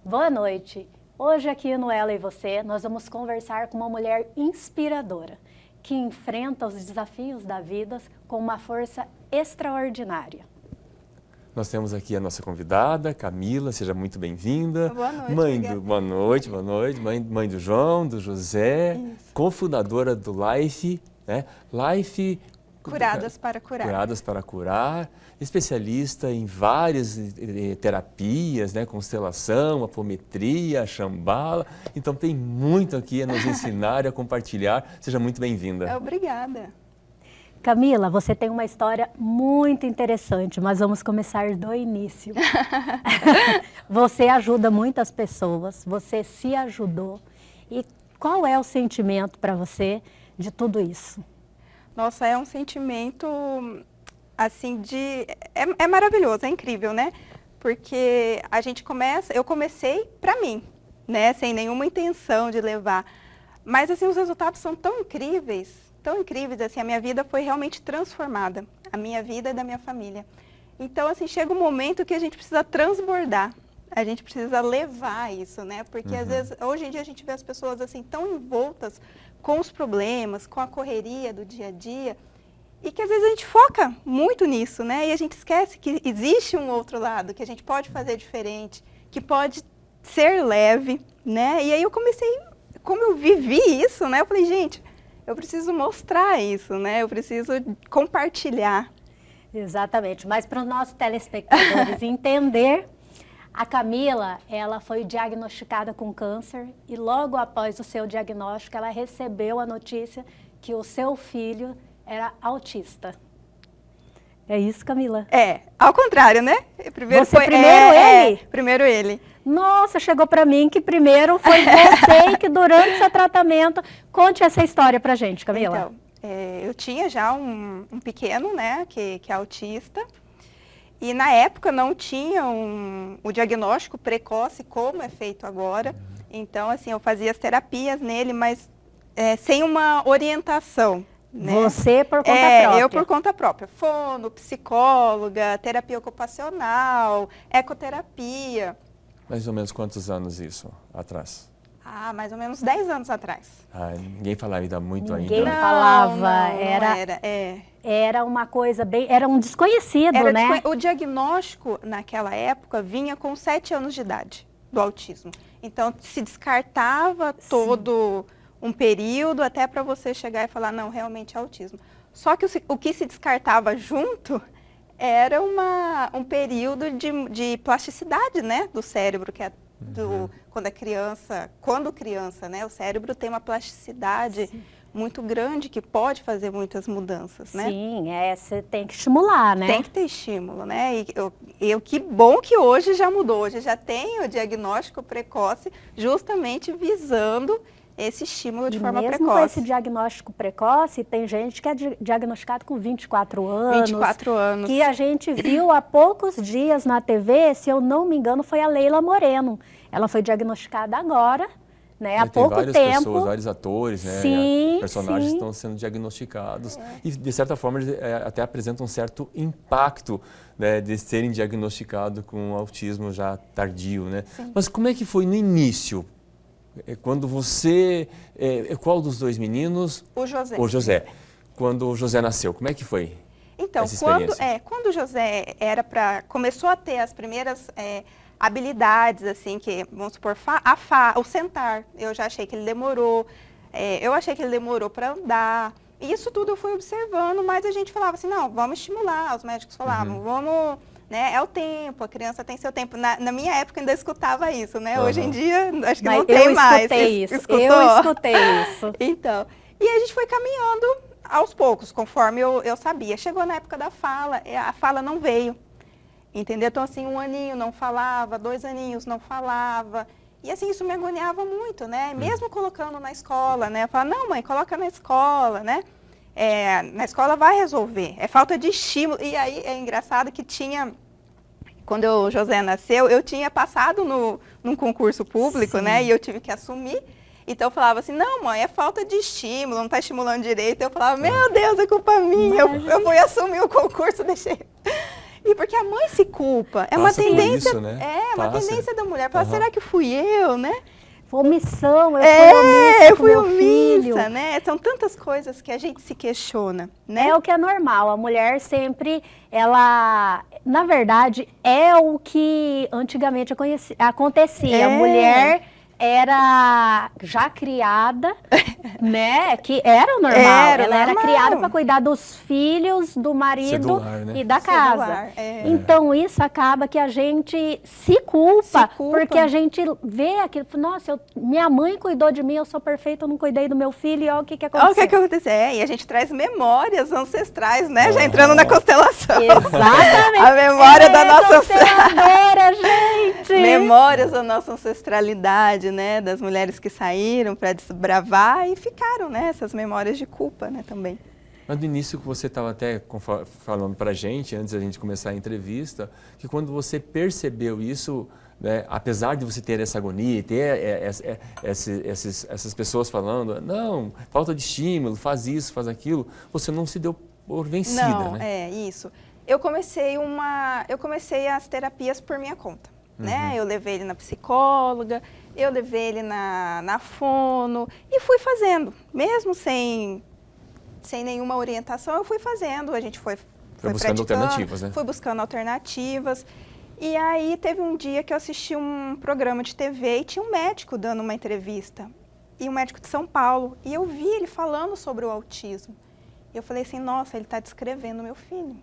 Boa noite. Hoje aqui no Ela e Você, nós vamos conversar com uma mulher inspiradora, que enfrenta os desafios da vida com uma força extraordinária. Nós temos aqui a nossa convidada, Camila, seja muito bem-vinda. Boa noite, boa noite, mãe do João, do José, cofundadora do Life, né? Life... Curadas para Curar. Curadas para Curar, especialista em várias terapias, né? Constelação, apometria, Shambhala. Então tem muito aqui a nos ensinar e a compartilhar. Seja muito bem-vinda. Obrigada. Camila, você tem uma história muito interessante, mas vamos começar do início. Você ajuda muitas pessoas, você se ajudou. E qual é o sentimento para você de tudo isso? Nossa, é um sentimento, assim, é maravilhoso, é incrível, né? Porque eu comecei para mim, né? Sem nenhuma intenção de levar. Mas, assim, os resultados são tão incríveis, assim, a minha vida foi realmente transformada. A minha vida e da minha família. Então, assim, chega um momento que a gente precisa transbordar. A gente precisa levar isso, né? Porque, às vezes, hoje em dia a gente vê as pessoas, assim, tão envoltas com os problemas, com a correria do dia a dia, e que às vezes a gente foca muito nisso, né? E a gente esquece que existe um outro lado, que a gente pode fazer diferente, que pode ser leve, né? E aí eu comecei, como eu vivi isso, né? Eu falei, gente, eu preciso mostrar isso, né? Eu preciso compartilhar. Exatamente, mas para os nossos telespectadores entender, a Camila, ela foi diagnosticada com câncer e logo após o seu diagnóstico, ela recebeu a notícia que o seu filho era autista. É isso, Camila? É, ao contrário, né? Primeiro ele? Primeiro ele. Nossa, chegou para mim que primeiro foi você e que durante o seu tratamento... Conte essa história pra gente, Camila. Então, eu tinha já um pequeno, né, que é autista. E na época não tinha o diagnóstico precoce como é feito agora. Então, assim, eu fazia as terapias nele, mas sem uma orientação. Né? Você por conta própria? Eu por conta própria. Fono, psicóloga, terapia ocupacional, ecoterapia. Mais ou menos quantos anos isso atrás? Ah, mais ou menos 10 anos atrás. Ah, ninguém falava ainda muito ainda. Ninguém falava, não era uma coisa bem, era um desconhecido, né? O diagnóstico naquela época vinha com 7 anos de idade do autismo. Então se descartava todo um período até para você chegar e falar, não, realmente é autismo. Só que o que se descartava junto era um período de plasticidade, né, do cérebro, que é quando criança, né, o cérebro tem uma plasticidade muito grande que pode fazer muitas mudanças, né? Sim, você tem que estimular, né? Tem que ter estímulo, né? E que bom que hoje já mudou, hoje já tem o diagnóstico precoce justamente visando esse estímulo de forma precoce. Mesmo com esse diagnóstico precoce, tem gente que é diagnosticado com 24 anos. 24 anos. Que a gente viu há poucos dias na TV, se eu não me engano, foi a Leila Moreno. Ela foi diagnosticada agora, né, há pouco tempo. Tem várias pessoas, vários atores, né, sim, personagens estão sendo diagnosticados. E, de certa forma, eles até apresentam um certo impacto, né, de serem diagnosticados com autismo já tardio, né? Sim. Mas como é que foi no início? Quando você... qual dos dois meninos? O José. O José. Quando o José nasceu, como é que foi? Então, essa experiência? quando o José começou a ter as primeiras habilidades, assim, que, vamos supor, o sentar, eu já achei que ele demorou, eu achei que ele demorou para andar. Isso tudo eu fui observando, mas a gente falava assim, não, vamos estimular, os médicos falavam, vamos... Né? É o tempo, a criança tem seu tempo. Na minha época ainda escutava isso, né? Hoje em dia, acho que não tem mais. Eu escutei isso. Então, e a gente foi caminhando aos poucos, conforme eu sabia. Chegou na época da fala, a fala não veio, entendeu? Então, assim, 1 aninho não falava, 2 aninhos não falava. E, assim, isso me agoniava muito, né? Mesmo colocando na escola, né? Eu falava, não, mãe, coloca na escola, né? Na escola vai resolver, é falta de estímulo. E aí é engraçado que quando o José nasceu, eu tinha passado num concurso público, né? E eu tive que assumir. Então eu falava assim, não, mãe, é falta de estímulo, não está estimulando direito. Eu falava, meu Deus, é culpa minha, eu fui assumir o concurso, deixei. E porque a mãe se culpa. É uma Passa por tendência, isso, né? é uma Passa. tendência da mulher. Fala, Aham. será que fui eu, né? Omissão, eu fui omissa Eu com fui meu filho. omissa, né? São tantas coisas que a gente se questiona, né? É o que é normal. A mulher sempre, ela, na verdade, é o que antigamente acontecia. A mulher era já criada, né? Que era o normal. Era ela era normal. criada para cuidar dos filhos, do marido Cedular, né? e da Cedular, casa. é. Então isso acaba que a gente se culpa, Se culpa. porque a gente vê aquilo. Nossa, minha mãe cuidou de mim, eu sou perfeita, eu não cuidei do meu filho, e olha o que aconteceu. Olha o que aconteceu. E a gente traz memórias ancestrais, né? Já entrando na constelação. Exatamente. A memória da nossa consteladora, gente. Memórias da nossa ancestralidade, né? Das mulheres que saíram para desbravar e ficaram, né? Essas memórias de culpa, né? Também. Mas no início que você estava até falando para a gente, antes da gente começar a entrevista, que quando você percebeu isso, né, apesar de você ter essa agonia, ter essas pessoas falando, não, falta de estímulo, faz isso, faz aquilo, você não se deu por vencida, Não, né? é isso. Eu comecei as terapias por minha conta, né? Eu levei ele na psicóloga, eu levei ele na fono e fui fazendo, mesmo sem nenhuma orientação, eu fui fazendo, a gente foi buscando alternativas, né? Fui buscando alternativas. E aí teve um dia que eu assisti um programa de TV e tinha um médico dando uma entrevista, e um médico de São Paulo, e eu vi ele falando sobre o autismo. Eu falei assim, nossa, ele está descrevendo meu filho.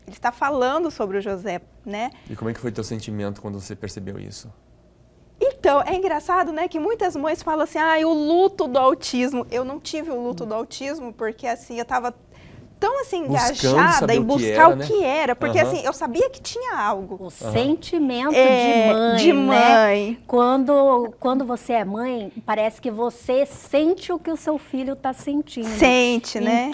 Ele está falando sobre o José, né? E como é que foi teu sentimento quando você percebeu isso? Então, é engraçado, né, que muitas mães falam assim, o luto do autismo. Eu não tive o luto do autismo, porque assim, eu estava tão assim engajada em buscar o que era, porque assim, eu sabia que tinha algo. O sentimento de mãe. né? Quando você é mãe, parece que você sente o que o seu filho está sentindo. Sente, né?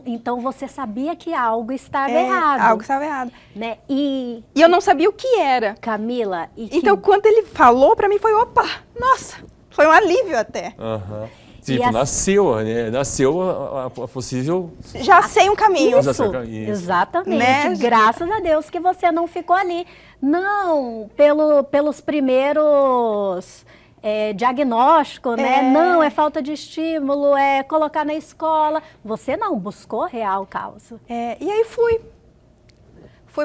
Então você sabia que algo estava errado. Algo estava errado. Né? E eu não sabia o que era. Camila... Então, quando ele falou para mim, foi, opa, nossa, foi um alívio até. Tipo, nasceu, né? Nasceu a possível... Já sei um caminho. Isso, exatamente. Né? Graças a Deus que você não ficou ali. Não, pelos primeiros diagnósticos, né? Não, é falta de estímulo, é colocar na escola. Você não buscou real causa. E aí fui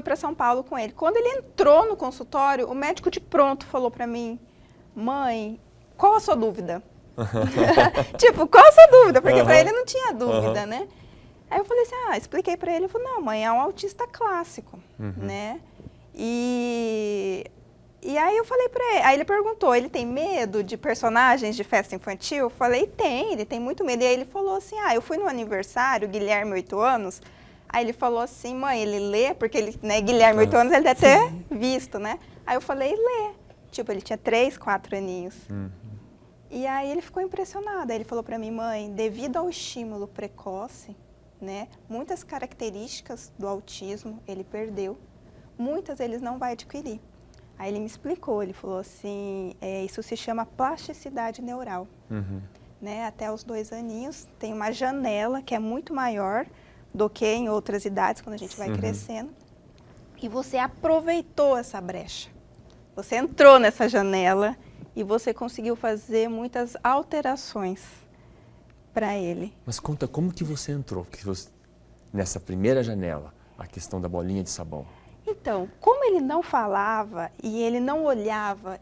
para São Paulo com ele. Quando ele entrou no consultório, o médico de pronto falou para mim, mãe, qual a sua dúvida? Tipo, qual a sua dúvida? Porque para ele não tinha dúvida, né? Aí eu falei assim, expliquei para ele, ele falou, não, mãe, é um autista clássico, né? E aí eu falei para ele, aí ele perguntou, ele tem medo de personagens de festa infantil? Eu falei, ele tem muito medo. E aí ele falou assim, eu fui no aniversário, Guilherme, 8 anos, aí ele falou assim, mãe, ele lê, porque ele, né, Guilherme, 8 anos, ele deve ter visto, né? Aí eu falei, lê. Tipo, ele tinha 3, 4 aninhos. E aí ele ficou impressionado. Aí ele falou para mim, mãe, devido ao estímulo precoce, né, muitas características do autismo ele perdeu, muitas ele não vai adquirir. Aí ele me explicou, ele falou assim, isso se chama plasticidade neural. Né, até os 2 aninhos tem uma janela que é muito maior do que em outras idades, quando a gente vai crescendo. E você aproveitou essa brecha. Você entrou nessa janela e você conseguiu fazer muitas alterações para ele. Mas conta, como que você entrou nessa primeira janela, a questão da bolinha de sabão? Então, como ele não falava e ele não olhava,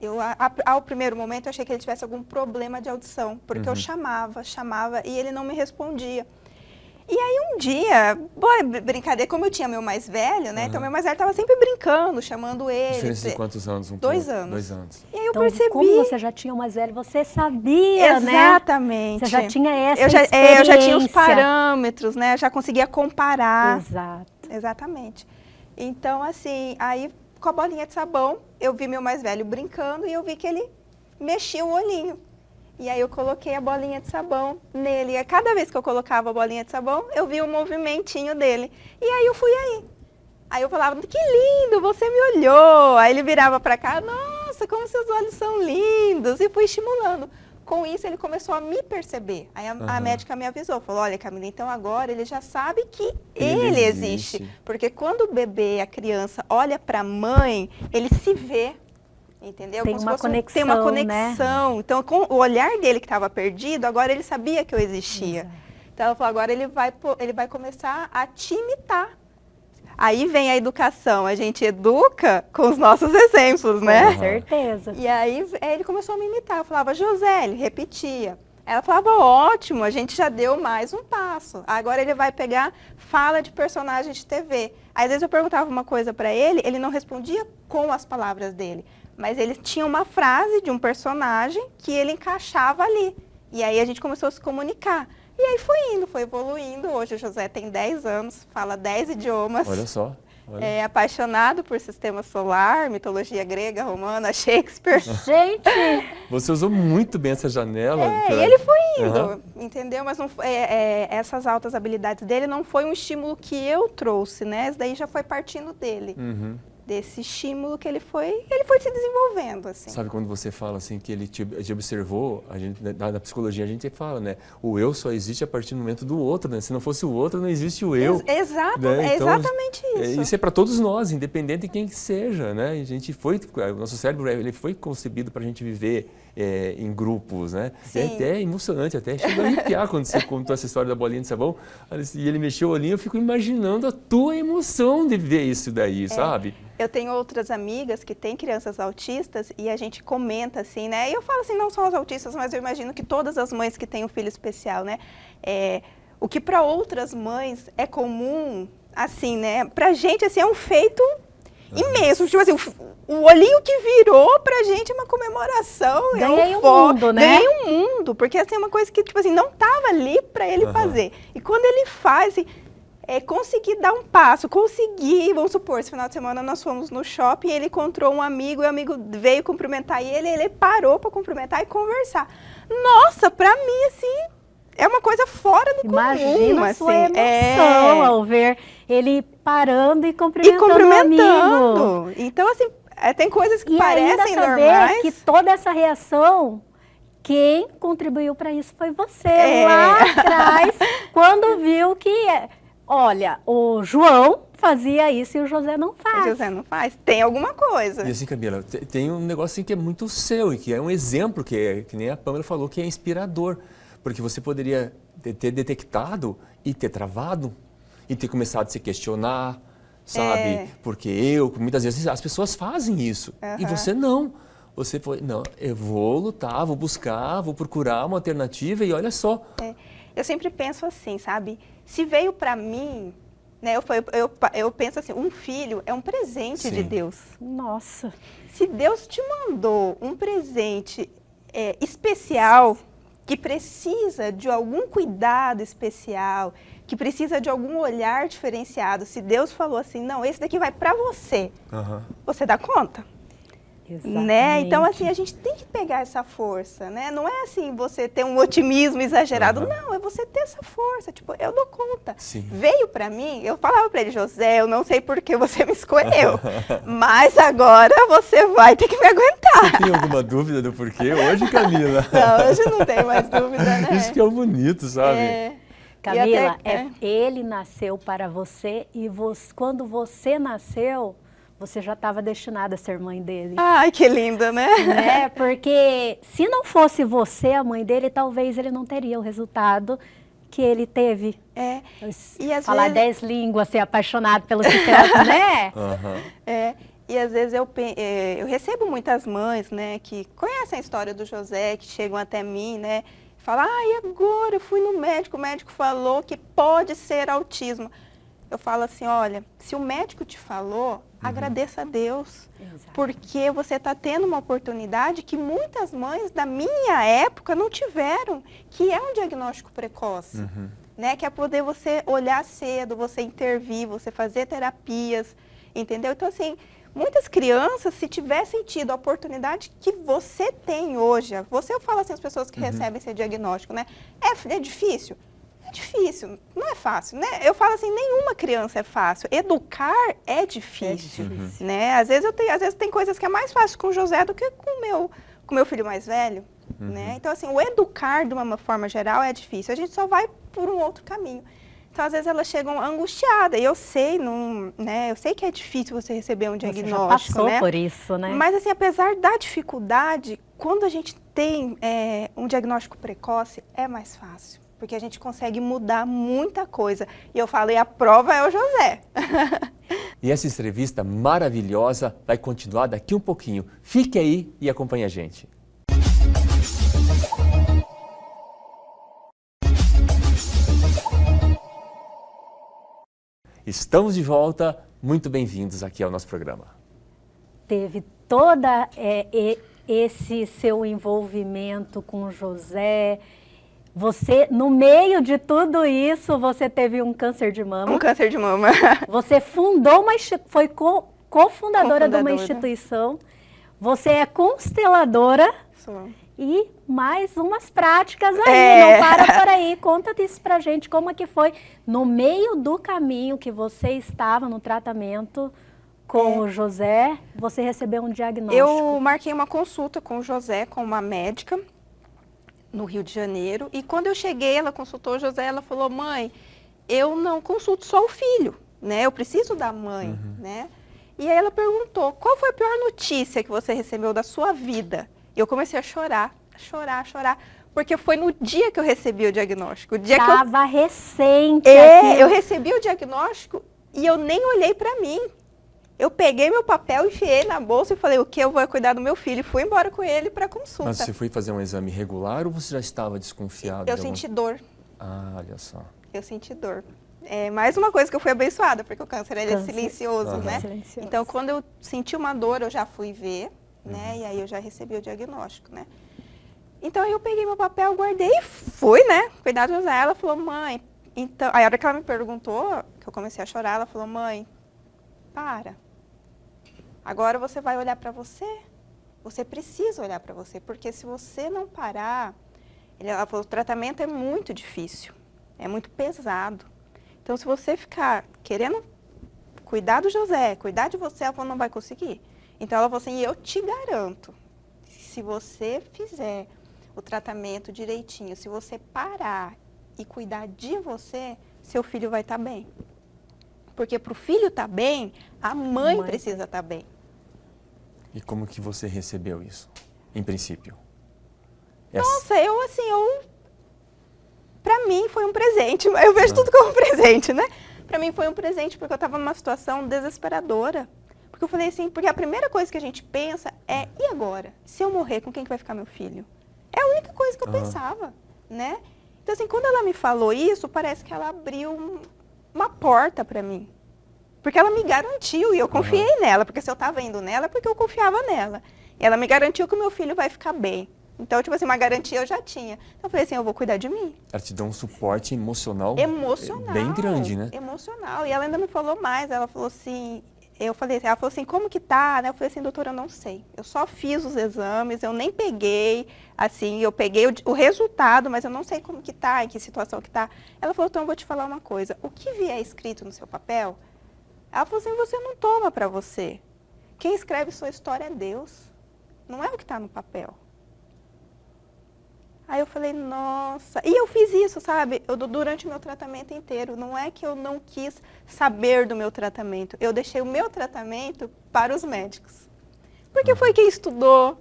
ao primeiro momento eu achei que ele tivesse algum problema de audição, porque eu chamava e ele não me respondia. E aí um dia, brincadeira, como eu tinha meu mais velho, né? Então meu mais velho estava sempre brincando, chamando ele. Diferença de quantos anos? 2 anos. 2 anos. E aí eu então, percebi. Como você já tinha o mais velho, você sabia, né? Exatamente. Você já tinha essa experiência. Eu já tinha os parâmetros, né? Eu já conseguia comparar. Exato. Exatamente. Então, assim, aí com a bolinha de sabão, eu vi meu mais velho brincando e eu vi que ele mexia o olhinho. E aí eu coloquei a bolinha de sabão nele. E cada vez que eu colocava a bolinha de sabão, eu via o movimentinho dele. E aí eu fui aí. Aí eu falava, que lindo, você me olhou. Aí ele virava para cá, nossa, como seus olhos são lindos. E fui estimulando. com isso ele começou a me perceber. Aí a médica me avisou, falou, olha, Camila, então agora ele já sabe que ele existe. Porque quando o bebê, a criança, olha para a mãe, ele se vê. Entendeu? Tem uma conexão, tem uma conexão. Né? Então, com o olhar dele que estava perdido, agora ele sabia que eu existia. Exato. Então, ela falou, agora ele vai começar a te imitar. Aí vem a educação, a gente educa com os nossos exemplos, né? Com certeza. E aí ele começou a me imitar. Eu falava, José, ele repetia. Ela falava, ótimo, a gente já deu mais um passo. Agora ele vai pegar fala de personagem de TV. Às vezes eu perguntava uma coisa para ele não respondia com as palavras dele. Mas ele tinha uma frase de um personagem que ele encaixava ali. E aí a gente começou a se comunicar. E aí foi indo, foi evoluindo. Hoje o José tem 10 anos, fala 10 idiomas. Olha só. Olha. É apaixonado por sistema solar, mitologia grega, romana, Shakespeare. Gente! Você usou muito bem essa janela. E ele foi indo, entendeu? Mas não, essas altas habilidades dele não foi um estímulo que eu trouxe, né? Isso daí já foi partindo dele. Desse estímulo que ele foi se desenvolvendo, assim. Sabe quando você fala assim que ele te observou, a gente, na psicologia a gente fala, né? O eu só existe a partir do momento do outro, né? Se não fosse o outro, não existe o eu. Exato, né? Então, exatamente isso. Isso é para todos nós, independente de quem que seja, né? A gente o nosso cérebro ele foi concebido para a gente viver em grupos, né? Sim. É até emocionante, até chega a arrepiar quando você contou essa história da bolinha de sabão. E ele mexeu o olhinho, eu fico imaginando a tua emoção de ver isso daí, sabe? Eu tenho outras amigas que têm crianças autistas e a gente comenta assim, né? E eu falo assim, não só os autistas, mas eu imagino que todas as mães que têm um filho especial, né? O que para outras mães é comum, assim, né? Pra gente, assim, é um feito imenso. Tipo assim, o olhinho que virou pra gente é uma comemoração. Ganhei um mundo, né? Ganhei um mundo, porque assim, é uma coisa que, tipo assim, não tava ali pra ele fazer. E quando ele faz, assim, conseguir dar um passo, vamos supor, esse final de semana nós fomos no shopping, ele encontrou um amigo, e o amigo veio cumprimentar ele parou para cumprimentar e conversar. Nossa, pra mim, assim, é uma coisa fora do comum. Imagina a sua assim, emoção ao ver ele parando e cumprimentando o amigo. Então, assim, tem coisas que e parecem ainda saber normais. que toda essa reação, quem contribuiu para isso foi você, lá atrás, quando viu que... Olha, o João fazia isso e o José não faz. O José não faz. Tem alguma coisa. E assim, Camila, tem um negócio assim que é muito seu e que é um exemplo, que nem a Pamela falou, que é inspirador. Porque você poderia ter detectado e ter travado e ter começado a se questionar, sabe? Porque muitas vezes as pessoas fazem isso e você não. Você foi, não, eu vou lutar, vou buscar, vou procurar uma alternativa e olha só. Eu sempre penso assim, sabe? Se veio para mim, né? Eu penso assim, um filho é um presente de Deus. Nossa. Se Deus te mandou um presente especial, que precisa de algum cuidado especial, que precisa de algum olhar diferenciado, se Deus falou assim, não, esse daqui vai para você, você dá conta? Exatamente. Né? Então, assim, a gente tem que pegar essa força, né? Não é assim, você ter um otimismo exagerado, não, é você ter essa força, tipo, eu dou conta. Sim. Veio pra mim, eu falava pra ele, José, eu não sei por que você me escolheu, mas agora você vai ter que me aguentar. Você tem alguma dúvida do porquê hoje, Camila? Não, hoje não tem mais dúvida, né? Isso que é o bonito, sabe? Camila, ele nasceu para você e quando você nasceu, você já estava destinada a ser mãe dele. Ai, que linda, né? Porque se não fosse você a mãe dele, talvez ele não teria o resultado que ele teve. E às falar vezes... 10 línguas, ser apaixonado pelo sistema, né? E às vezes eu recebo muitas mães, né, que conhecem a história do José, que chegam até mim, né, e falam, e agora eu fui no médico, o médico falou que pode ser autismo. Eu falo assim, olha, se o médico te falou, agradeça a Deus, porque você está tendo uma oportunidade que muitas mães da minha época não tiveram, que é um diagnóstico precoce, né? Que é poder você olhar cedo, você intervir, você fazer terapias, entendeu? Então, assim, muitas crianças, se tivessem tido a oportunidade que você tem hoje, eu falo assim, as pessoas que recebem esse diagnóstico, né? É difícil? É difícil, não é fácil, né? Eu falo assim, nenhuma criança é fácil. Educar é difícil, né? Às vezes tem coisas que é mais fácil com o José do que com o meu filho mais velho, né? Então, assim, o educar de uma forma geral é difícil. A gente só vai por um outro caminho. Então, às vezes, elas chegam angustiadas. E eu sei, né? Eu sei que é difícil você receber um diagnóstico, Você já passou né? por isso, né? Mas, assim, apesar da dificuldade, quando a gente tem um diagnóstico precoce, é mais fácil. Porque a gente consegue mudar muita coisa. E eu falei, a prova é o José. E essa entrevista maravilhosa vai continuar daqui um pouquinho. Fique aí e acompanhe a gente. Estamos de volta, muito bem-vindos aqui ao nosso programa. Teve toda esse seu envolvimento com o José. Você, no meio de tudo isso, você teve um câncer de mama. Um câncer de mama. Você fundou foi cofundadora de uma instituição. Você é consteladora. Sou. E mais umas práticas aí, não para por aí. Conta isso pra gente, como é que foi no meio do caminho que você estava no tratamento com o José, você recebeu um diagnóstico. Eu marquei uma consulta com o José, com uma médica, no Rio de Janeiro. E quando eu cheguei, ela consultou o José, ela falou, mãe, eu não consulto só o filho, né? Eu preciso da mãe, né? E aí ela perguntou, qual foi a pior notícia que você recebeu da sua vida? E eu comecei a chorar, porque foi no dia que eu recebi o diagnóstico. O dia Tava recente. Eu recebi o diagnóstico e eu nem olhei pra mim. Eu peguei meu papel, enfiei na bolsa e falei, o que eu vou cuidar do meu filho? E fui embora com ele pra consulta. Mas você foi fazer um exame regular ou você já estava desconfiado? Eu senti dor. Ah, olha só. Eu senti dor. É mais uma coisa que eu fui abençoada, porque o câncer ele é silencioso, né? Silencioso. Então, quando eu senti uma dor, eu já fui ver, né? E aí eu já recebi o diagnóstico, né? Então, aí eu peguei meu papel, guardei e fui, né? Cuidar do José. Ela falou, mãe... Então, aí a hora que ela me perguntou, que eu comecei a chorar, ela falou, mãe, para. Agora você vai olhar para você. Você precisa olhar para você, porque se você não parar... Ela falou, o tratamento é muito difícil, é muito pesado. Então, se você ficar querendo cuidar do José, cuidar de você, ela falou, não vai conseguir. Então, ela falou assim, eu te garanto, se você fizer o tratamento direitinho, se você parar e cuidar de você, seu filho vai estar bem. Porque para o filho estar bem, a mãe precisa estar bem. E como que você recebeu isso, em princípio? Nossa, pra mim foi um presente. Eu vejo tudo como um presente, né? Pra mim foi um presente porque eu estava numa situação desesperadora. Porque eu falei assim, porque a primeira coisa que a gente pensa é, e agora? Se eu morrer, com quem que vai ficar meu filho? É a única coisa que eu pensava, né? Então, assim, quando ela me falou isso, parece que ela abriu uma porta pra mim. Porque ela me garantiu e eu confiei nela. Porque se eu estava indo nela, é porque eu confiava nela. E ela me garantiu que o meu filho vai ficar bem. Então, tipo assim, uma garantia eu já tinha. Então, eu falei assim, eu vou cuidar de mim. Ela te deu um suporte emocional bem grande, né? Emocional. E ela ainda me falou mais. Ela falou assim, ela falou assim, como que tá? Eu falei assim, doutora, eu não sei. Eu só fiz os exames, eu nem peguei, assim, eu peguei o resultado, mas eu não sei como que tá, em que situação que tá. Ela falou, então eu vou te falar uma coisa. O que vier escrito no seu papel, ela falou assim, você não toma pra você. Quem escreve sua história é Deus. Não é o que tá no papel. Aí eu falei, nossa... E eu fiz isso, sabe? Durante o meu tratamento inteiro. Não é que eu não quis saber do meu tratamento. Eu deixei o meu tratamento para os médicos. Porque foi quem estudou,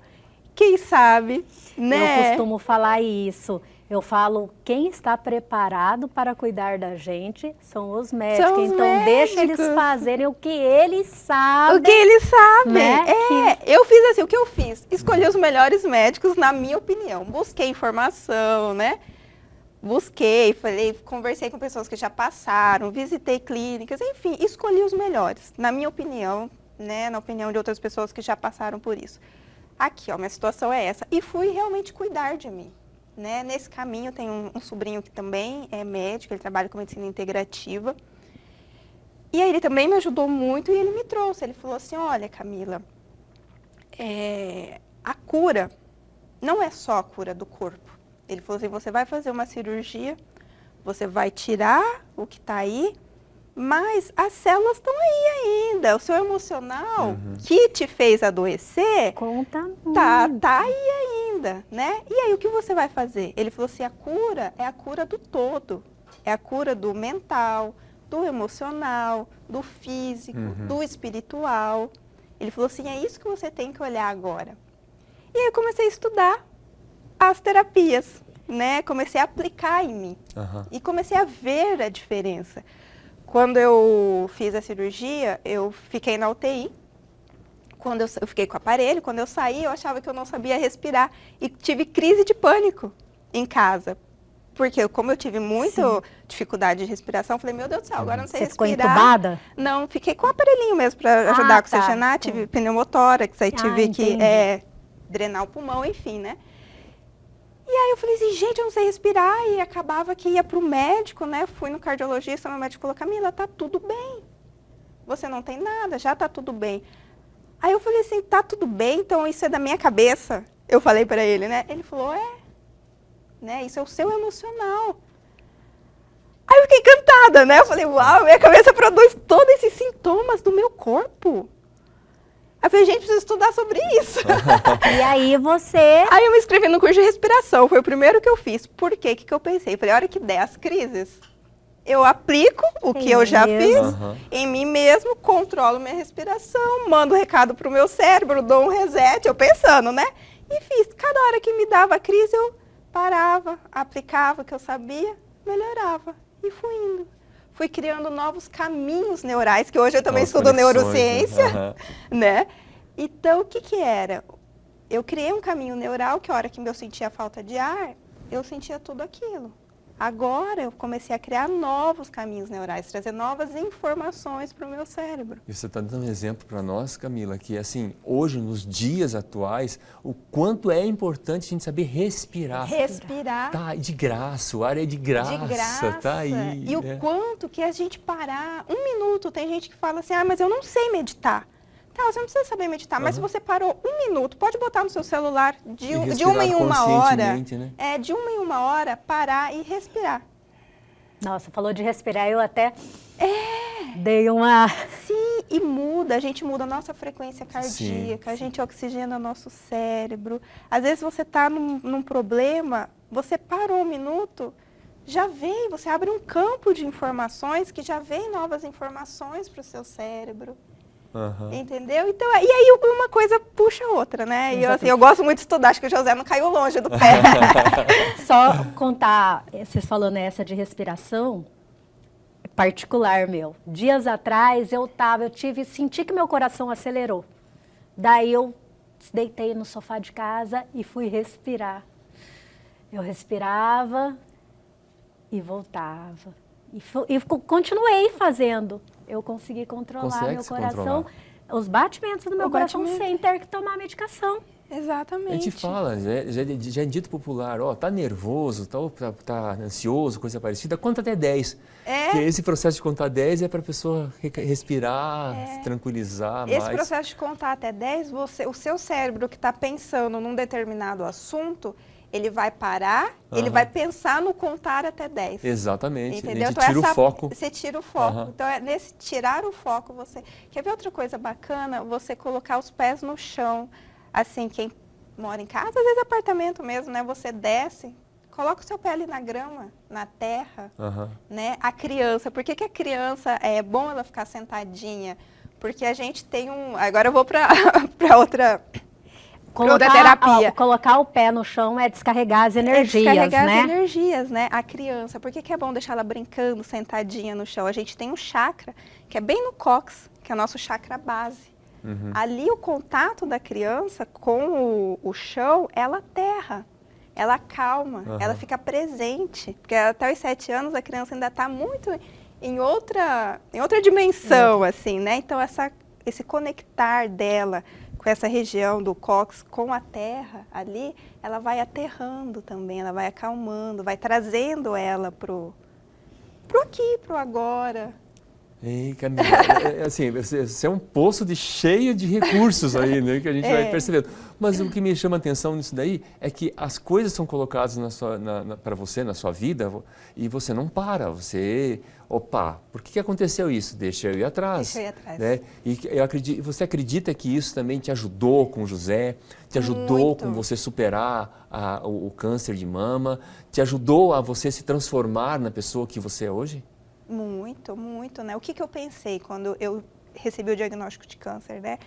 quem sabe, né? Eu costumo falar isso. Eu falo, quem está preparado para cuidar da gente são os médicos. São os então, médicos. Deixa eles fazerem o que eles sabem. O que eles sabem. Né? Eu fiz assim, o que eu fiz? Escolhi os melhores médicos, na minha opinião. Busquei informação, né? Busquei, conversei com pessoas que já passaram, visitei clínicas, enfim, escolhi os melhores, na minha opinião, né? Na opinião de outras pessoas que já passaram por isso. Aqui, ó, minha situação é essa. E fui realmente cuidar de mim. Né? Nesse caminho, tem um sobrinho que também é médico, ele trabalha com medicina integrativa. E aí ele também me ajudou muito e ele me trouxe. Ele falou assim, olha, Camila, a cura não é só a cura do corpo. Ele falou assim, você vai fazer uma cirurgia, você vai tirar o que está aí, mas as células estão aí ainda. O seu emocional, que te fez adoecer, Conta tá aí ainda. ainda, né? E aí, o que você vai fazer? Ele falou assim, a cura é a cura do todo. É a cura do mental, do emocional, do físico, do espiritual. Ele falou assim, é isso que você tem que olhar agora. E aí eu comecei a estudar as terapias, né? Comecei a aplicar em mim. E comecei a ver a diferença. Quando eu fiz a cirurgia, eu fiquei na UTI. Quando eu fiquei com o aparelho, quando eu saí, eu achava que eu não sabia respirar. E tive crise de pânico em casa. Porque como eu tive muita dificuldade de respiração, eu falei, meu Deus do céu, agora eu não sei respirar. Você ficou entubada? Não, fiquei com o aparelhinho mesmo para ajudar a oxigenar. Tive pneumotórax, aí tive que drenar o pulmão, enfim, né? E aí eu falei assim, gente, eu não sei respirar. E acabava que ia para o médico, né? Fui no cardiologista, meu médico falou, Camila, tá tudo bem. Você não tem nada, já tá tudo bem. Aí eu falei assim, tá tudo bem, então isso é da minha cabeça. Eu falei para ele, né? Ele falou, né? Isso é o seu emocional. Aí eu fiquei encantada, né? Eu falei, uau, minha cabeça produz todos esses sintomas do meu corpo. Aí eu falei, gente, preciso estudar sobre isso. E aí você... Aí eu me inscrevi no curso de respiração, foi o primeiro que eu fiz. Por quê? O que eu pensei? Eu falei, a hora que der as crises, eu aplico o que eu já fiz em mim mesmo, controlo minha respiração, mando um recado pro meu cérebro, dou um reset, eu pensando, né? E fiz. Cada hora que me dava crise, eu parava, aplicava o que eu sabia, melhorava. E fui indo. Fui criando novos caminhos neurais, que hoje eu também estudo neurociência, né? Então, o que era? Eu criei um caminho neural que a hora que eu sentia falta de ar, eu sentia tudo aquilo. Agora eu comecei a criar novos caminhos neurais, trazer novas informações para o meu cérebro. E você está dando um exemplo para nós, Camila, que assim, hoje, nos dias atuais, o quanto é importante a gente saber respirar. Respirar. Tá, de graça, o ar é de graça. De graça. Tá aí. E o quanto que a gente parar, 1 minuto, tem gente que fala assim, mas eu não sei meditar. Tá, você não precisa saber meditar, mas se você parou 1 minuto, pode botar no seu celular de 1 em 1 hora. Né? De 1 em 1 hora, parar e respirar. Nossa, falou de respirar, eu até dei uma... Sim, e muda, a gente muda a nossa frequência cardíaca, a gente oxigena nosso cérebro. Às vezes você está num problema, você parou 1 minuto, já vem, você abre um campo de informações que já vem novas informações para o seu cérebro. Entendeu? Então, e aí uma coisa puxa a outra, né? E eu gosto muito de estudar, acho que o José não caiu longe do pé. Só contar, vocês falando essa de respiração, particular meu. Dias atrás senti que meu coração acelerou. Daí eu deitei no sofá de casa e fui respirar. Eu respirava e voltava. E continuei fazendo. Eu consegui controlar meu coração, os batimentos do meu coração sem ter que tomar medicação. Exatamente. A gente fala, já é dito popular, tá nervoso, tá ansioso, coisa parecida, conta até 10. Porque esse processo de contar 10 é para a pessoa respirar, se tranquilizar mais. Esse processo de contar até 10, o seu cérebro que está pensando num determinado assunto, ele vai parar, ele vai pensar no contar até 10. Exatamente. Entendeu? A gente tira o foco. Você tira o foco. Então, nesse tirar o foco, você... Quer ver outra coisa bacana? Você colocar os pés no chão. Assim, quem mora em casa, às vezes apartamento mesmo, né? Você desce, coloca o seu pé ali na grama, na terra, né? A criança, por que a criança é bom ela ficar sentadinha? Porque a gente tem Agora eu vou para outra... Colocar o pé no chão é descarregar as energias, descarregar as energias, né? A criança, por que é bom deixar ela brincando, sentadinha no chão? A gente tem um chakra, que é bem no cóccix, que é o nosso chakra base. Ali o contato da criança com o chão, ela aterra, ela acalma, ela fica presente. Porque até os 7 anos a criança ainda está muito em outra dimensão, assim, né? Então esse conectar dela com essa região do cóccix com a terra ali, ela vai aterrando também, ela vai acalmando, vai trazendo ela pro aqui, pro agora, Ei, Camila, assim, você é um poço cheio de recursos aí, né, que a gente vai percebendo. Mas o que me chama a atenção nisso daí é que as coisas são colocadas para você, na sua vida, e você não para, opa, por que aconteceu isso? Deixa eu ir atrás. Deixa eu ir atrás. Né? E você acredita que isso também te ajudou com o José, te ajudou Muito. com você superar o câncer de mama, te ajudou a você se transformar na pessoa que você é hoje? Muito, muito, né? O que eu pensei quando eu recebi o diagnóstico de câncer, né?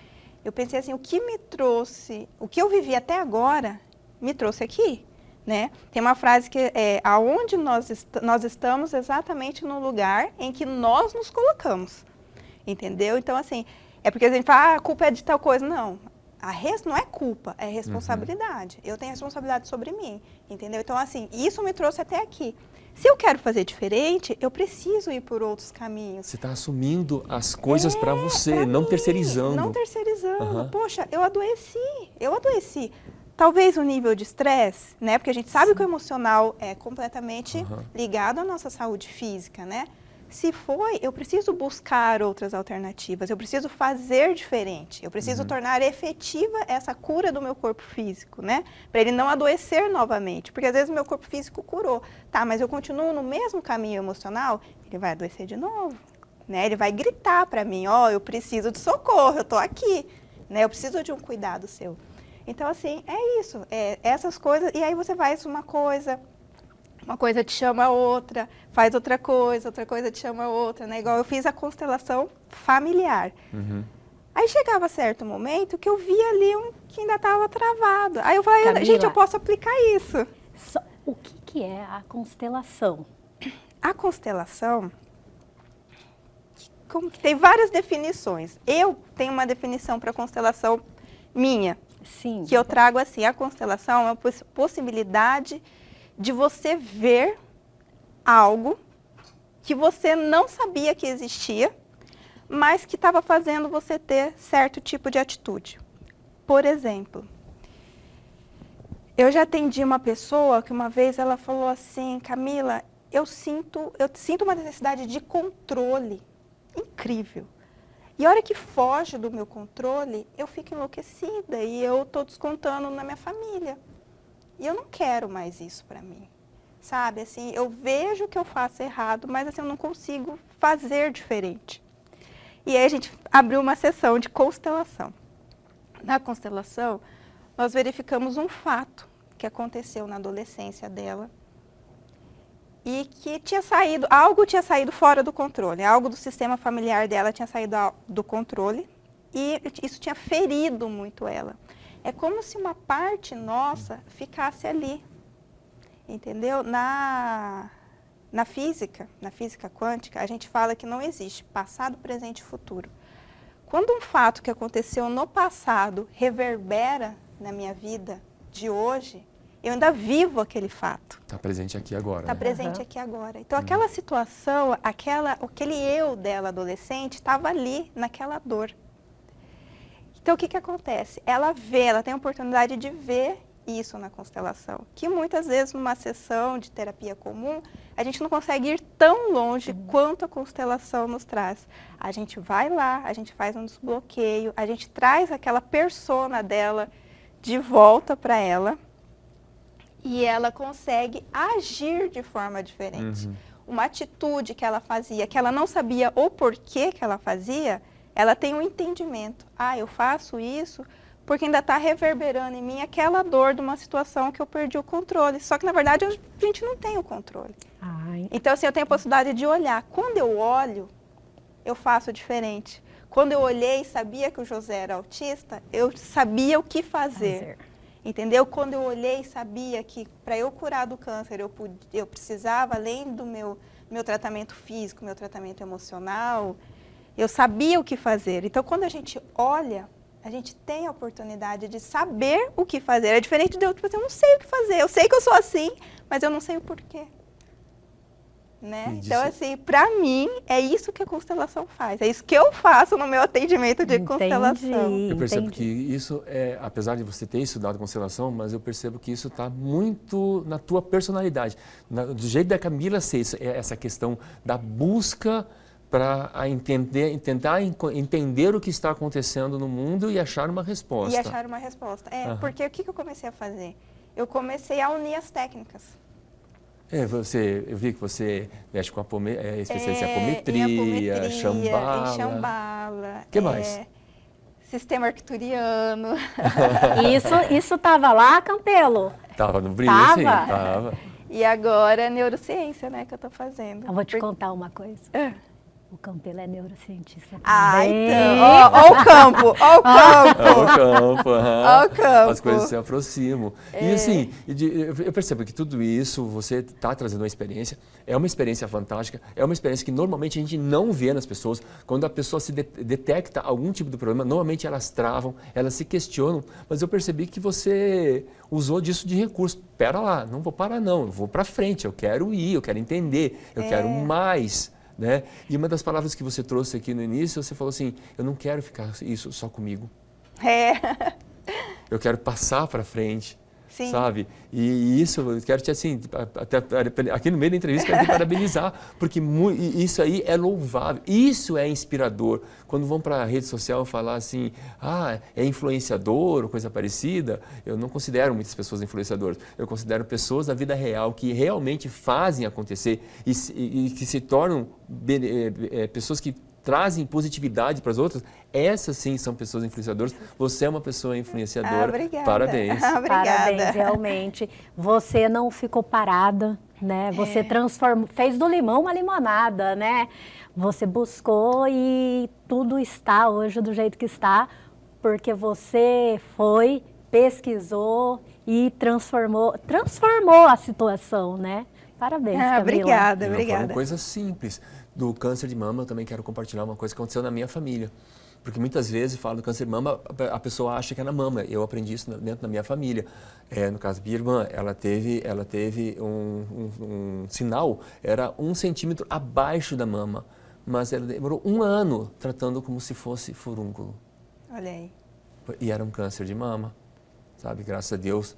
Eu pensei assim, o que me trouxe, o que eu vivi até agora, me trouxe aqui, né? Tem uma frase que é, aonde nós estamos exatamente no lugar em que nós nos colocamos, entendeu? Então, assim, é porque a gente fala, a culpa é de tal coisa. Não, não é culpa, é responsabilidade. Eu tenho responsabilidade sobre mim, entendeu? Então, assim, isso me trouxe até aqui. Se eu quero fazer diferente, eu preciso ir por outros caminhos. Você está assumindo as coisas para você, não terceirizando. Não terceirizando. Poxa, eu adoeci. Talvez o nível de estresse, né? Porque a gente sabe que o emocional é completamente ligado à nossa saúde física, né? Se foi, eu preciso buscar outras alternativas, eu preciso fazer diferente, eu preciso tornar efetiva essa cura do meu corpo físico, né? Para ele não adoecer novamente, porque às vezes o meu corpo físico curou, tá, mas eu continuo no mesmo caminho emocional, ele vai adoecer de novo, né? Ele vai gritar para mim, eu preciso de socorro, eu tô aqui, né? Eu preciso de um cuidado seu. Então, assim, é isso, essas coisas, e aí você faz uma coisa te chama a outra, faz outra coisa te chama a outra, né? Igual eu fiz a constelação familiar. Aí chegava certo momento que eu via ali que ainda estava travado. Aí eu falei, Camila, gente, eu posso aplicar isso. O que é a constelação? A constelação, tem várias definições. Eu tenho uma definição para constelação minha. Sim. Que eu trago assim, a constelação é uma possibilidade de você ver algo que você não sabia que existia, mas que estava fazendo você ter certo tipo de atitude. Por exemplo, eu já atendi uma pessoa que uma vez ela falou assim, Camila, eu sinto uma necessidade de controle incrível. E a hora que foge do meu controle, eu fico enlouquecida e eu estou descontando na minha família. E eu não quero mais isso para mim, sabe? Assim, eu vejo que eu faço errado, mas assim, eu não consigo fazer diferente. E aí a gente abriu uma sessão de constelação. Na constelação, nós verificamos um fato que aconteceu na adolescência dela e que algo tinha saído fora do controle, algo do sistema familiar dela tinha saído do controle e isso tinha ferido muito ela. É como se uma parte nossa ficasse ali, entendeu? Na física quântica, a gente fala que não existe passado, presente e futuro. Quando um fato que aconteceu no passado reverbera na minha vida de hoje, eu ainda vivo aquele fato. Está presente aqui agora. Está presente aqui agora. Então, aquela situação, aquele eu dela adolescente estava ali, naquela dor. Então, o que acontece? Ela tem a oportunidade de ver isso na constelação, que muitas vezes numa sessão de terapia comum, a gente não consegue ir tão longe quanto a constelação nos traz. A gente vai lá, a gente faz um desbloqueio, a gente traz aquela persona dela de volta para ela e ela consegue agir de forma diferente. Uma atitude que ela fazia, que ela não sabia o porquê que ela fazia, ela tem um entendimento. Eu faço isso porque ainda está reverberando em mim aquela dor de uma situação que eu perdi o controle. Só que, na verdade, a gente não tem o controle. Então, assim, eu tenho a possibilidade de olhar. Quando eu olho, eu faço diferente. Quando eu olhei e sabia que o José era autista, eu sabia o que fazer. Entendeu? Quando eu olhei e sabia que para eu curar do câncer, eu precisava, além do meu tratamento físico, meu tratamento emocional, eu sabia o que fazer. Então, quando a gente olha, a gente tem a oportunidade de saber o que fazer. É diferente de eu, tipo assim, eu não sei o que fazer. Eu sei que eu sou assim, mas eu não sei o porquê. Né? Então, assim, para mim, é isso que a constelação faz. É isso que eu faço no meu atendimento de constelação. Eu percebo que isso, apesar de você ter estudado constelação, mas eu percebo que isso está muito na tua personalidade. Do jeito da Camila ser essa questão da busca para tentar entender o que está acontecendo no mundo e achar uma resposta. E achar uma resposta. Porque o que eu comecei a fazer? Eu comecei a unir as técnicas. Eu vi que você mexe com especialista em apometria, Shambhala. O que mais? Sistema arcturiano. Isso estava lá, Campelo? Tava no brilho, sim, tava. E agora é neurociência, né, que eu tô fazendo. Eu vou te contar uma coisa. O Campelo é neurocientista também. Então, ó o campo, ó o campo. Ó o campo, Ó o campo. As coisas se aproximam. E assim, eu percebo que tudo isso, você está trazendo uma experiência fantástica, é uma experiência que normalmente a gente não vê nas pessoas. Quando a pessoa se detecta algum tipo de problema, normalmente elas travam, elas se questionam, mas eu percebi que você usou disso de recurso. Pera lá, não vou parar não, eu vou para frente, eu quero ir, eu quero entender, eu quero mais. Né? E uma das palavras que você trouxe aqui no início, você falou assim, eu não quero ficar isso só comigo. Eu quero passar para frente, sabe? E isso, eu quero te, assim, até aqui no meio da entrevista, quero te parabenizar, porque isso aí é louvável, isso é inspirador. Quando vão para a rede social falar assim, é influenciador ou coisa parecida, eu não considero muitas pessoas influenciadoras, eu considero pessoas da vida real que realmente fazem acontecer e que se tornam pessoas que trazem positividade para as outras, essas sim são pessoas influenciadoras. Você é uma pessoa influenciadora. Obrigada. Parabéns. Obrigada. Parabéns, realmente. Você não ficou parada, né? Você transformou, fez do limão uma limonada, né? Você buscou e tudo está hoje do jeito que está, porque você foi, pesquisou e transformou a situação, né? Parabéns, Camila. Obrigada, Foi obrigada. uma coisa simples. Do câncer de mama, eu também quero compartilhar uma coisa que aconteceu na minha família. Porque muitas vezes, falo do câncer de mama, a pessoa acha que é na mama. Eu aprendi isso dentro da minha família. No caso da minha irmã, ela teve um sinal, era 1 centímetro abaixo da mama. Mas ela demorou 1 ano tratando como se fosse furúnculo. Olha aí. E era um câncer de mama, sabe? Graças a Deus.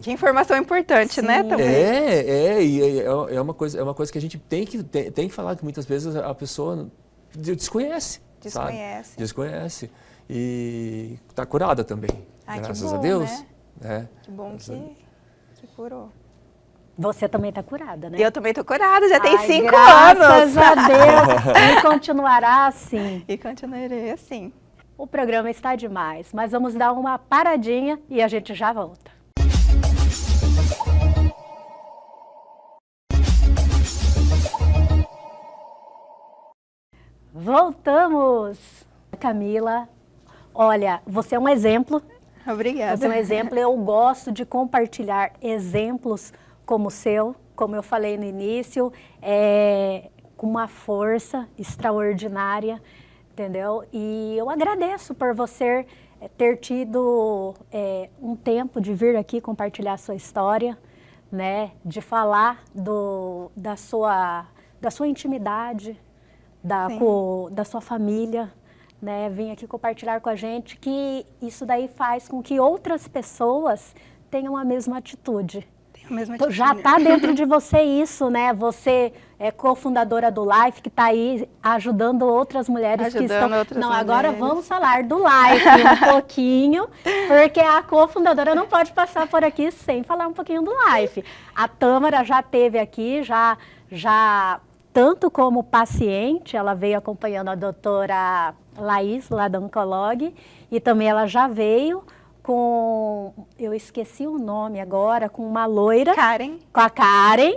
Que informação importante, né, também. É uma coisa que a gente tem que falar, que muitas vezes a pessoa desconhece. Desconhece. Sabe? Desconhece. E está curada também, graças a Deus. Né? Que bom que curou. Você também está curada, né? Eu também estou curada, já tem 5 anos. Graças a Deus. E continuará assim. E continuarei assim. O programa está demais, mas vamos dar uma paradinha e a gente já volta. Voltamos! Camila, olha, você é um exemplo. Obrigada. Você é um exemplo. Eu gosto de compartilhar exemplos como o seu, como eu falei no início, com uma força extraordinária, entendeu? E eu agradeço por você ter tido um tempo de vir aqui compartilhar a sua história, né? De falar da sua intimidade, da sua família, né? Vim aqui compartilhar com a gente que isso daí faz com que outras pessoas tenham a mesma atitude. Então, já está dentro de você isso, né? Você é cofundadora do Life, que está aí ajudando outras mulheres que estão... Não, agora vamos falar do Life um pouquinho, porque a cofundadora não pode passar por aqui sem falar um pouquinho do Life. A Tâmara já esteve aqui, já tanto como paciente, ela veio acompanhando a doutora Laís, lá da Oncolog, e também ela já veio com, eu esqueci o nome agora, com uma loira. Karen. Com a Karen.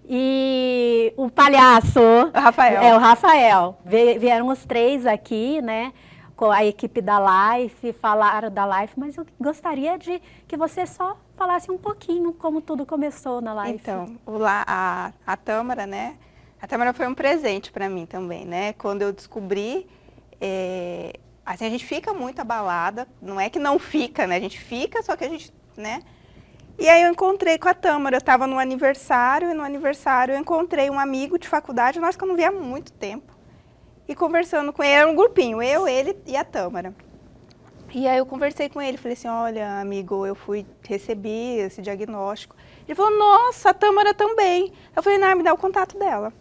E o palhaço. O Rafael. O Rafael. Vieram os 3 aqui, né? Com a equipe da Life, falaram da Life, mas eu gostaria de que você só falasse um pouquinho como tudo começou na Life. Então, a Tâmara, né? A Tâmara foi um presente para mim também, né? Quando eu descobri, assim, a gente fica muito abalada, não é que não fica, né? A gente fica, só que a gente, né? E aí eu encontrei com a Tâmara, eu estava no aniversário, e no aniversário eu encontrei um amigo de faculdade, nós que eu não via há muito tempo. E conversando com ele, era um grupinho, eu, ele e a Tâmara. E aí eu conversei com ele, falei assim, olha, amigo, eu recebi esse diagnóstico. Ele falou, nossa, a Tâmara também. Eu falei, não, me dá o contato dela.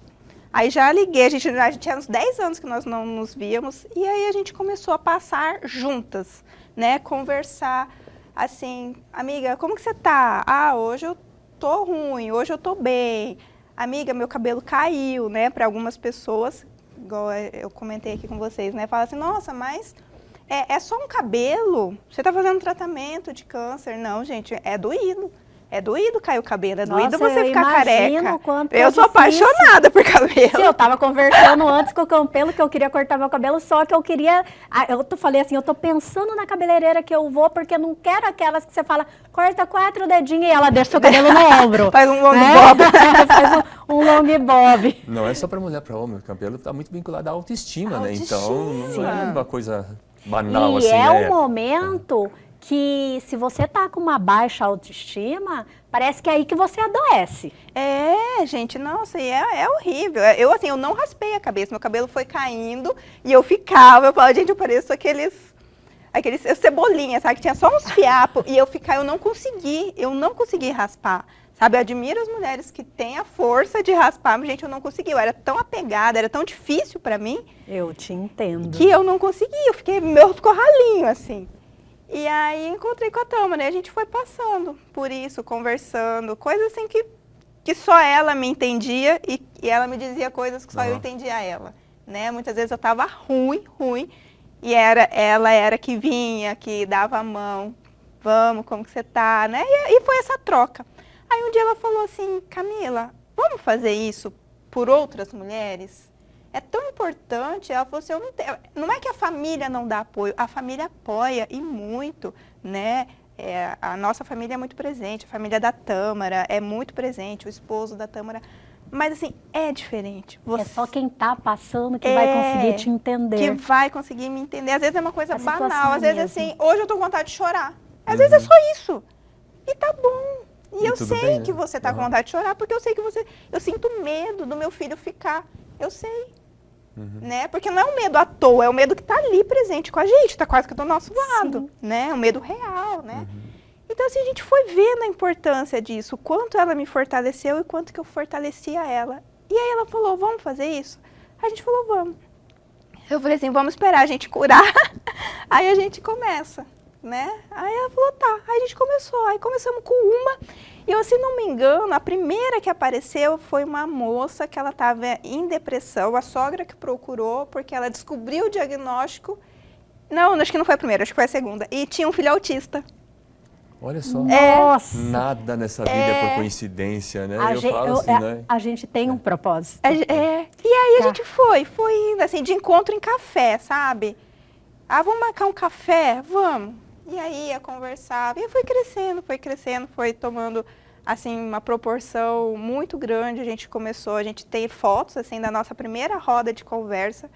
Aí já liguei, a gente tinha uns 10 anos que nós não nos víamos, e aí a gente começou a passar juntas, né? Conversar, assim, amiga, como que você tá? Ah, hoje eu tô ruim, hoje eu tô bem. Amiga, meu cabelo caiu, né? Para algumas pessoas, igual eu comentei aqui com vocês, né? Fala assim, nossa, mas é só um cabelo? Você tá fazendo tratamento de câncer? Não, gente, é doído. É doído cair o cabelo, é doído você ficar careca. Eu sou apaixonada por cabelo. Sim, eu tava conversando antes com o Campelo que eu queria cortar meu cabelo, só que eu queria... falei assim, eu tô pensando na cabeleireira que eu vou, porque eu não quero aquelas que você fala, corta 4 dedinhos e ela deixa o seu cabelo no ombro. Faz um long bob. Faz um long bob. Não é só para mulher, para homem. O cabelo está muito vinculado à autoestima, né? Então, não é uma coisa banal e assim, é né? um momento que, se você tá com uma baixa autoestima, parece que é aí que você adoece. É, gente, nossa, e é horrível. Eu não raspei a cabeça, meu cabelo foi caindo e eu falava, gente, eu pareço aqueles cebolinha, sabe, que tinha só uns fiapos, e eu não consegui raspar, sabe, eu admiro as mulheres que têm a força de raspar, mas, gente, eu não consegui, eu era tão apegada, era tão difícil pra mim. Eu te entendo. Que eu não consegui, meu ficou ralinho, assim. E aí encontrei com a Tâmara, né? A gente foi passando por isso, conversando, coisas assim que só ela me entendia e ela me dizia coisas que só eu entendia ela, né? Muitas vezes eu tava ruim, e ela era que vinha, que dava a mão, vamos, como que você tá, né? E foi essa troca. Aí um dia ela falou assim, Camila, vamos fazer isso por outras mulheres? É tão importante, ela falou assim, não é que a família não dá apoio, a família apoia e muito, né? A nossa família é muito presente, a família da Tâmara é muito presente, o esposo da Tâmara, mas assim, é diferente. É só quem tá passando que vai conseguir te entender. Que vai conseguir me entender, às vezes é uma coisa banal, às vezes assim, hoje eu tô com vontade de chorar, às vezes é só isso, e tá bom. E eu sei bem, né? Que você tá com vontade de chorar, porque eu sei que eu sinto medo do meu filho ficar, eu sei. Né? Porque não é um medo à toa, é o medo que está ali presente com a gente, está quase que do nosso lado, né? É um medo real, né? Então, assim, a gente foi vendo a importância disso, o quanto ela me fortaleceu e quanto que eu fortalecia ela. E aí ela falou, vamos fazer isso? A gente falou, vamos. Eu falei assim, vamos esperar a gente curar, aí a gente começa, né? Aí ela falou, tá. Aí a gente começou, aí começamos com uma. E eu, se não me engano, a primeira que apareceu foi uma moça que ela estava em depressão, a sogra que procurou, porque ela descobriu o diagnóstico. Não, acho que não foi a primeira, acho que foi a segunda. E tinha um filho autista. Olha só, Nossa. Nada nessa vida é por coincidência, né? Né? A gente tem um propósito. E aí a gente foi indo, assim, de encontro em café, sabe? Ah, vamos marcar um café? Vamos. E aí ia conversar, e foi crescendo, foi tomando, assim, uma proporção muito grande. A gente tem fotos, assim, da nossa primeira roda de conversa,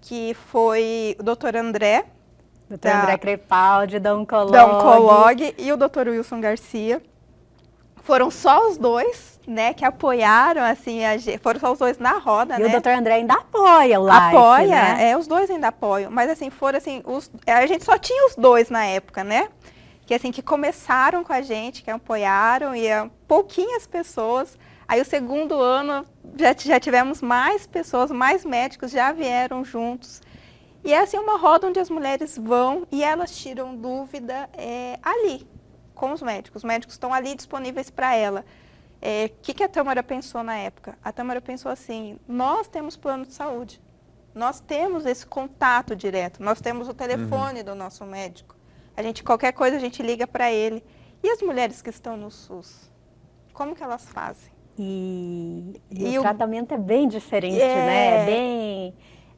que foi o Dr. André. Dr. André Crepaldi, da Oncolog. Da Oncolog, e o Dr. Wilson Garcia. Foram só os dois, né, que apoiaram, assim, foram só os dois na roda, né? E o Dr. André ainda apoia o Life, apoia, né? Os dois ainda apoiam, mas assim, foram assim, a gente só tinha os dois na época, né? Que assim, que começaram com a gente, que apoiaram, e pouquinhas pessoas. Aí o segundo ano, já tivemos mais pessoas, mais médicos já vieram juntos. E é assim, uma roda onde as mulheres vão e elas tiram dúvida ali, com os médicos. Os médicos estão ali disponíveis para ela. O que a Tâmara pensou na época? A Tâmara pensou assim, nós temos plano de saúde, nós temos esse contato direto, nós temos o telefone do nosso médico. Qualquer coisa a gente liga para ele. E as mulheres que estão no SUS? Como que elas fazem? E o tratamento é bem diferente, né? É bem,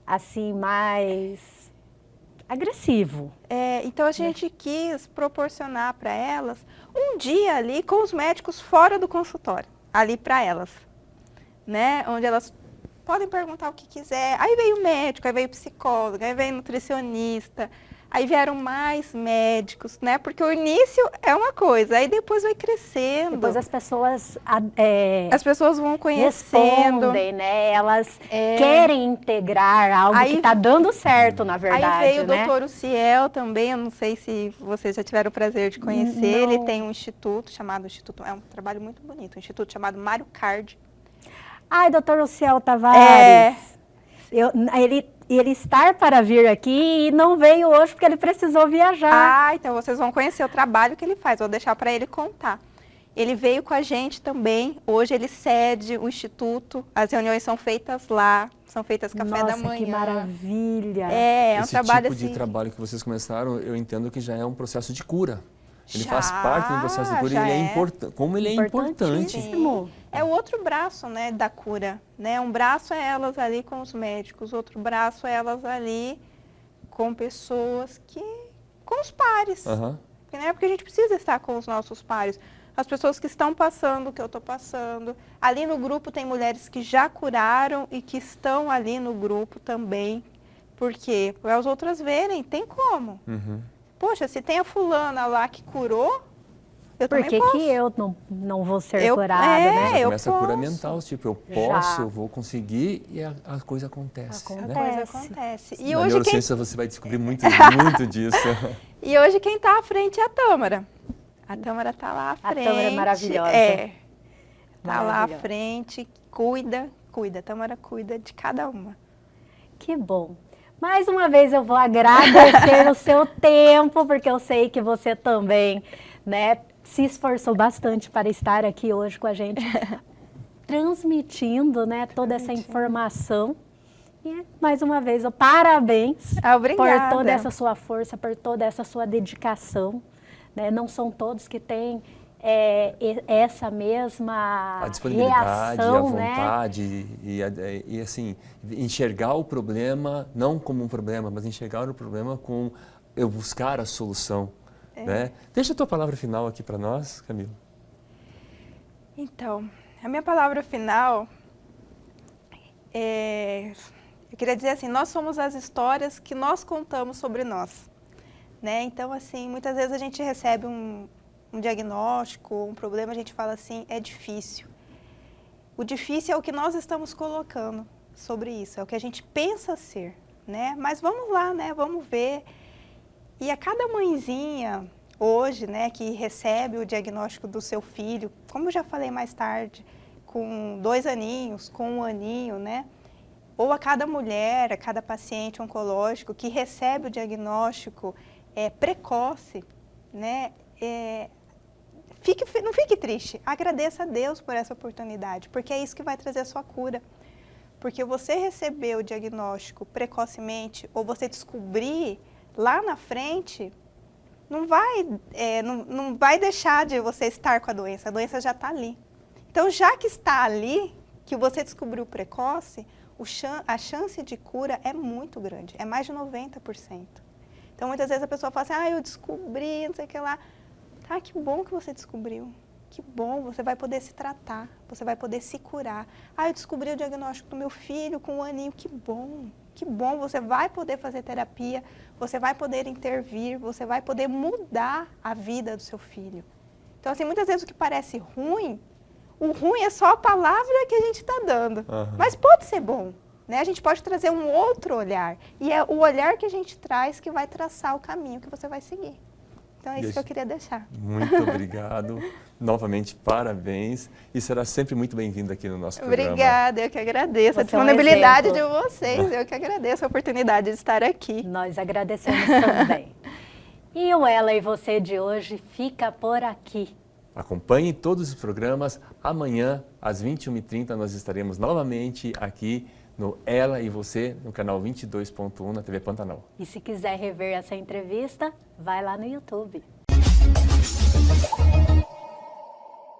assim, mais agressivo. Então a gente quis proporcionar para elas um dia ali com os médicos fora do consultório, ali para elas, né? Onde elas podem perguntar o que quiser. Aí veio o médico, aí veio o psicólogo, aí veio o nutricionista, aí vieram mais médicos, né? Porque o início é uma coisa, aí depois vai crescendo. Depois as pessoas vão conhecendo. Respondem, né? Elas querem integrar algo que está dando certo, na verdade. Aí veio né? o Dr. Uciel também, eu não sei se vocês já tiveram o prazer de conhecer. Ele tem um instituto chamado é um trabalho muito bonito, um instituto chamado Mário Card. Ai, doutor Uciel Tavares, ele estar para vir aqui e não veio hoje porque ele precisou viajar. Ah, então vocês vão conhecer o trabalho que ele faz, vou deixar para ele contar. Ele veio com a gente também, hoje ele cede o Instituto, as reuniões são feitas lá, são feitas café da manhã. Nossa, que maravilha! É um Esse trabalho tipo assim... de trabalho que vocês começaram, eu entendo que já é um processo de cura. Ele Já, faz parte do processo de cura e ele é importante. Como ele é importante. Importantíssimo. É o outro braço, né, da cura, né? Um braço é elas ali com os médicos, outro braço é elas ali com pessoas com os pares, Aham. né? Porque a gente precisa estar com os nossos pares. As pessoas que estão passando o que eu estou passando. Ali no grupo tem mulheres que já curaram e que estão ali no grupo também. Por quê? Para as outras verem, tem como. Uhum. Poxa, se tem a fulana lá que curou, eu Por também que posso. que eu não vou ser Eu- curada, é, né? Já eu começa a cura posso. mental, tipo, eu Já. posso, eu vou conseguir e a coisa acontece. A Né? coisa Acontece. acontece. E Na hoje, neurociência você vai descobrir muito disso. e hoje quem está à frente é a Tâmara. A Tâmara está lá à A frente. Tâmara é maravilhosa. É. Está lá à Maravilhosa. frente, cuida. A Tâmara cuida de cada uma. Que bom. Mais uma vez eu vou agradecer o seu tempo, porque eu sei que você também, né, se esforçou bastante para estar aqui hoje com a gente, transmitindo, né, toda essa informação. E mais uma vez, parabéns Obrigada. por toda essa sua força, por toda essa sua dedicação. Né? Não são todos que têm essa mesma A disponibilidade, reação, a né? vontade e assim, enxergar o problema não como um problema, mas enxergar o problema com eu buscar a solução. Né? Deixa a tua palavra final aqui para nós, Camila. Então, a minha palavra final eu queria dizer assim, nós somos as histórias que nós contamos sobre nós. Né? Então, assim, muitas vezes a gente recebe um diagnóstico, um problema, a gente fala assim, é difícil. O difícil é o que nós estamos colocando sobre isso, é o que a gente pensa ser, né? Mas vamos lá, né? Vamos ver. E a cada mãezinha hoje, né, que recebe o diagnóstico do seu filho, como eu já falei mais tarde, com 2 aninhos, com 1 aninho, né? Ou a cada mulher, a cada paciente oncológico que recebe o diagnóstico precoce, né? Não fique triste, agradeça a Deus por essa oportunidade, porque é isso que vai trazer a sua cura. Porque você receber o diagnóstico precocemente, ou você descobrir lá na frente, não vai deixar de você estar com a doença já está ali. Então, já que está ali, que você descobriu precoce, a chance de cura é muito grande, é mais de 90%. Então, muitas vezes a pessoa fala assim, eu descobri, não sei o que lá. Tá, que bom que você descobriu. Que bom, você vai poder se tratar, você vai poder se curar. Eu descobri o diagnóstico do meu filho com 1 aninho, que bom, você vai poder fazer terapia, você vai poder intervir, você vai poder mudar a vida do seu filho. Então, assim, muitas vezes o que parece ruim, o ruim é só a palavra que a gente está dando, mas pode ser bom. Né? A gente pode trazer um outro olhar, e é o olhar que a gente traz que vai traçar o caminho que você vai seguir. Então é isso que eu queria deixar. Muito obrigado. Novamente, parabéns. E será sempre muito bem-vindo aqui no nosso programa. Obrigada, eu que agradeço Você a disponibilidade de vocês. Eu que agradeço a oportunidade de estar aqui. Nós agradecemos também. E o Ela e Você de hoje fica por aqui. Acompanhe todos os programas. Amanhã, às 21h30, nós estaremos novamente aqui no Ela e Você, no canal 22.1 na TV Pantanal. E se quiser rever essa entrevista, vai lá no YouTube.